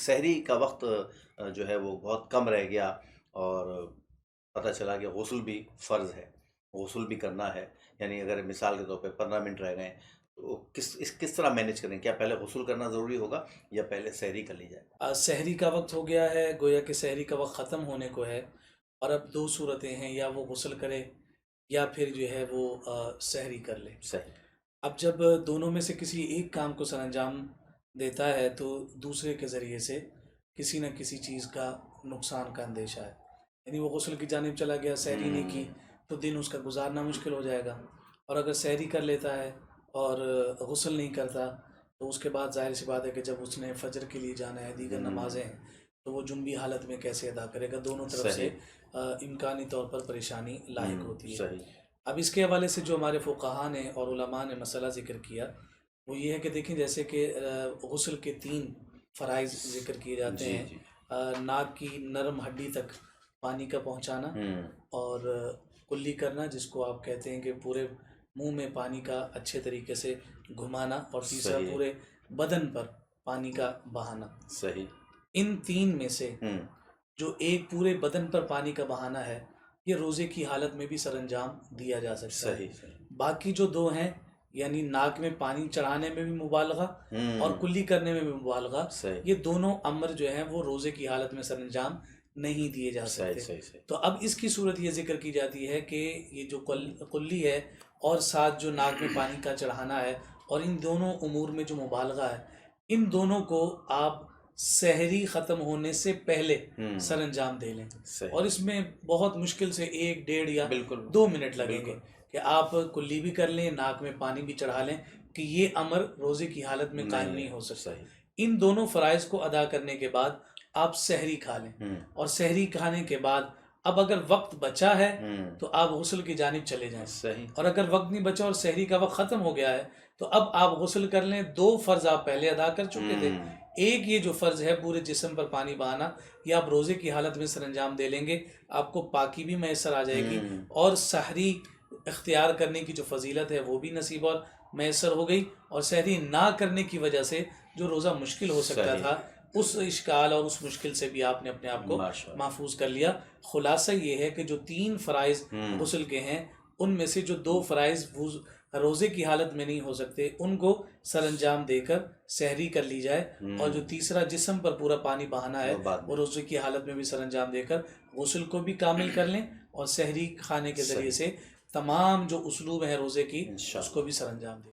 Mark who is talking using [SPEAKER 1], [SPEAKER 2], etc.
[SPEAKER 1] سحری کا وقت جو ہے وہ بہت کم رہ گیا، اور پتہ چلا کہ غسل بھی فرض ہے، غسل بھی کرنا ہے۔ یعنی اگر مثال کے طور پہ 15 منٹ رہ گئے تو کس طرح مینیج کریں؟ کیا پہلے غسل کرنا ضروری ہوگا یا پہلے سحری کر لی جائے؟
[SPEAKER 2] سحری کا وقت ہو گیا ہے، گویا کہ سحری کا وقت ختم ہونے کو ہے، اور اب دو صورتیں ہیں، یا وہ غسل کرے یا پھر جو ہے وہ سحری کر لے۔
[SPEAKER 1] صحیح۔
[SPEAKER 2] اب جب دونوں میں سے کسی ایک کام کو سر انجام دیتا ہے تو دوسرے کے ذریعے سے کسی نہ کسی چیز کا نقصان کا اندیشہ ہے، یعنی وہ غسل کی جانب چلا گیا، سحری نہیں کی تو دن اس کا گزارنا مشکل ہو جائے گا، اور اگر سحری کر لیتا ہے اور غسل نہیں کرتا تو اس کے بعد ظاہر سی بات ہے کہ جب اس نے فجر کے لیے جانا ہے، دیگر نمازیں ہیں، تو وہ جنبی حالت میں کیسے ادا کرے گا؟ دونوں طرف سے
[SPEAKER 1] صحیح۔
[SPEAKER 2] امکانی طور پر پریشانی لاحق ہوتی ہے۔
[SPEAKER 1] صحیح۔
[SPEAKER 2] اب اس کے حوالے سے جو ہمارے فقہا نے اور علماء نے مسئلہ ذکر کیا وہ یہ ہے کہ دیکھیں، جیسے کہ غسل کے 3 فرائض ذکر کیے جاتے
[SPEAKER 1] جی
[SPEAKER 2] ہیں۔
[SPEAKER 1] جی۔
[SPEAKER 2] ناک کی نرم ہڈی تک پانی کا پہنچانا، اور کلی کرنا جس کو آپ کہتے ہیں کہ پورے منہ میں پانی کا اچھے طریقے سے گھمانا، اور تیسرا
[SPEAKER 1] صحیح۔
[SPEAKER 2] پورے بدن پر پانی کا بہانا۔
[SPEAKER 1] صحیح۔
[SPEAKER 2] ان 3 میں سے جو ایک پورے بدن پر پانی کا بہانا ہے، یہ روزے کی حالت میں بھی سر انجام دیا جا سکتا ہے۔
[SPEAKER 1] صحیح۔
[SPEAKER 2] باقی جو 2 ہیں، یعنی ناک میں پانی چڑھانے میں بھی مبالغہ اور کلی کرنے میں بھی مبالغہ،
[SPEAKER 1] صحیح۔
[SPEAKER 2] یہ دونوں امر جو ہیں وہ روزے کی حالت میں سر انجام نہیں دیے جا سکتے۔
[SPEAKER 1] صحیح۔
[SPEAKER 2] تو اب اس کی صورت یہ ذکر کی جاتی ہے کہ یہ جو کلی ہے اور ساتھ جو ناک میں پانی کا چڑھانا ہے، اور ان دونوں امور میں جو مبالغہ ہے، ان دونوں کو آپ سحری ختم ہونے سے پہلے سر انجام دے لیں، اور اس میں بہت مشکل سے 1 ڈیڑھ یا 2 منٹ لگیں گے کہ آپ کلی بھی کر لیں، ناک میں پانی بھی چڑھا لیں، کہ یہ امر روزے کی حالت میں قائم نہیں ہو سکتا۔ ان دونوں فرائض کو ادا کرنے کے بعد آپ سحری کھا لیں، اور سحری کھانے کے بعد اب اگر وقت بچا ہے تو آپ غسل کی جانب چلے جائیں، اور اگر وقت نہیں بچا اور سحری کا وقت ختم ہو گیا ہے تو اب آپ غسل کر لیں۔ 2 فرض آپ پہلے ادا کر چکے تھے، ایک یہ جو فرض ہے پورے جسم پر پانی بہانا، یہ آپ روزے کی حالت میں سر انجام دے لیں گے، آپ کو پاکی بھی میسر آ جائے گی، اور سحری اختیار کرنے کی جو فضیلت ہے وہ بھی نصیب اور میسر ہو گئی، اور سحری نہ کرنے کی وجہ سے جو روزہ مشکل ہو سکتا تھا اس اشکال اور اس مشکل سے بھی آپ نے اپنے آپ کو محفوظ کر لیا۔ خلاصہ یہ ہے کہ جو 3 فرائض غسل کے ہیں، ان میں سے جو 2 فرائض روزے کی حالت میں نہیں ہو سکتے ان کو سر انجام دے کر سحری کر لی جائے، اور جو تیسرا جسم پر پورا پانی بہانا ہے وہ روزے کی حالت میں بھی سر انجام دے کر غسل کو بھی کامل کر لیں، اور سحری کھانے کے ذریعے سے تمام جو اسلوب ہیں روزے کی اس کو بھی سر انجام دیں۔